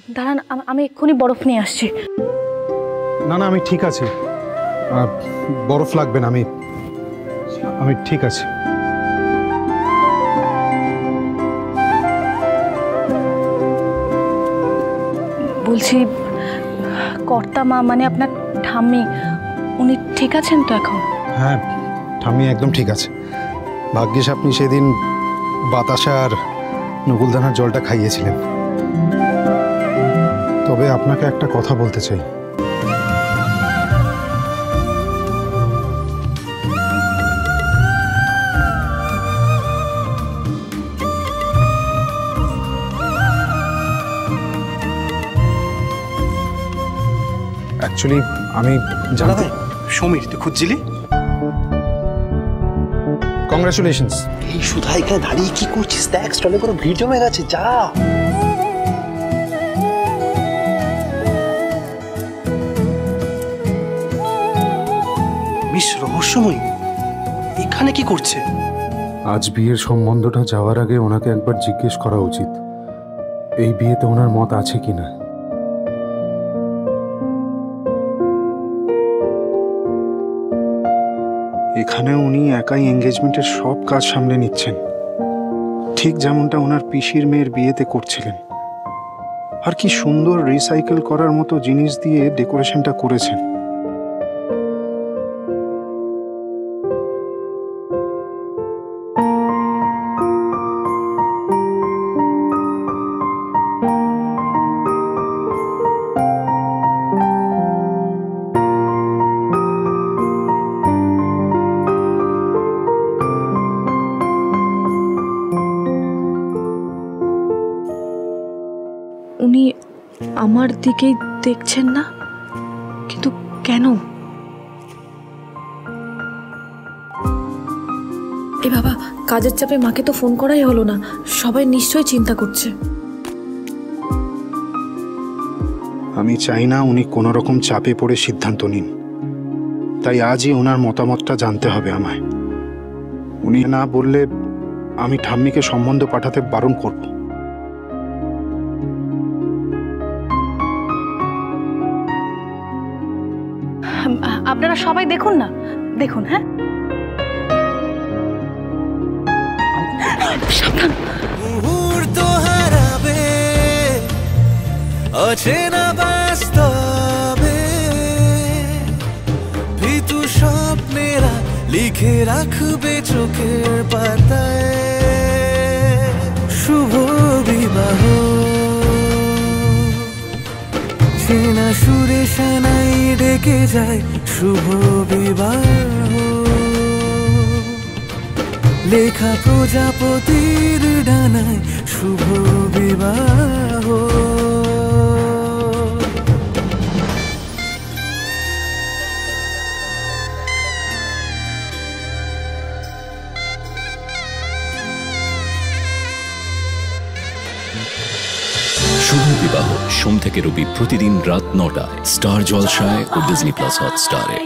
দাঁড়ান, আমি এক্ষুনি বরফ নিয়ে আসছি। না না, আমি ঠিক আছি, বরফ লাগবে না, আমি ঠিক আছি। বলছি, কর্তা মা মানে আপনার ঠাম্মি, উনি ঠিক আছেন তো এখন? হ্যাঁ, ঠাম্মি একদম ঠিক আছে। ভাগ্যিস আপনি সেদিন বাতাসা আর নকুলদানার জলটা খাইয়েছিলেন। তবে আপনাকে একটা কথা বলতে চাই। অ্যাকচুয়ালি আমি জানতে। সমীর, তুই খুঁজছিলি? কংগ্রাচুলেশনস। এই সুধা এখানে দাঁড়িয়ে কি করছিস? দেখ স্টলে পুরো ভিড় জমে গেছে, যা। মিস রহস্যময়ী এখানে কি করছে? আজ বিয়ের সম্বন্ধটা যাওয়ার আগে ওনাকে একবার জিজ্ঞেস করা উচিত, এই বিয়েতে ওনার মত আছে কিনা। এখানে উনি একাই এঙ্গেজমেন্টের সব কাজ সামলে নিচ্ছেন, ঠিক যেমনটা ওনার পিসির মেয়ের বিয়েতে করছিলেন। আর কি সুন্দর রিসাইকেল করার মতো জিনিস দিয়ে ডেকোরেশনটা করেছেন। উনি আমার দিকেই দেখছেন না, কিন্তু কেন? এ বাবা, কাজের চাপে মাকে তো ফোন করাই হলো না, সবাই নিশ্চয়ই চিন্তা করছে। আমি চাই না উনি কোনো রকম চাপে পড়ে সিদ্ধান্ত নিন, তাই আজই ওনার মতামতটা জানতে হবে আমায়। উনি না বললে আমি ঠাম্মিকে সম্বন্ধ পাঠাতে বারণ করব। আপনারা সবাই দেখুন না, দেখুন। হ্যাঁ, সাবধান। মুহূর্ত হারাবে অচেনা বাস্তবে, ভীতু স্বপ্নেরা লিখে রাখবে চোখের পাতায়। শুভ বিবাহ চেনা সুরে সানাই ডেকে যায়, শুভ বিবাহ লেখা প্রজাপতির ডানায়, শুভ বিবাহ। শুভ বিবাহ সোম থেকে রবি প্রতিদিন রাত ৯টায় স্টার জলসায় ও ডিজনি প্লাস হটস্টারে।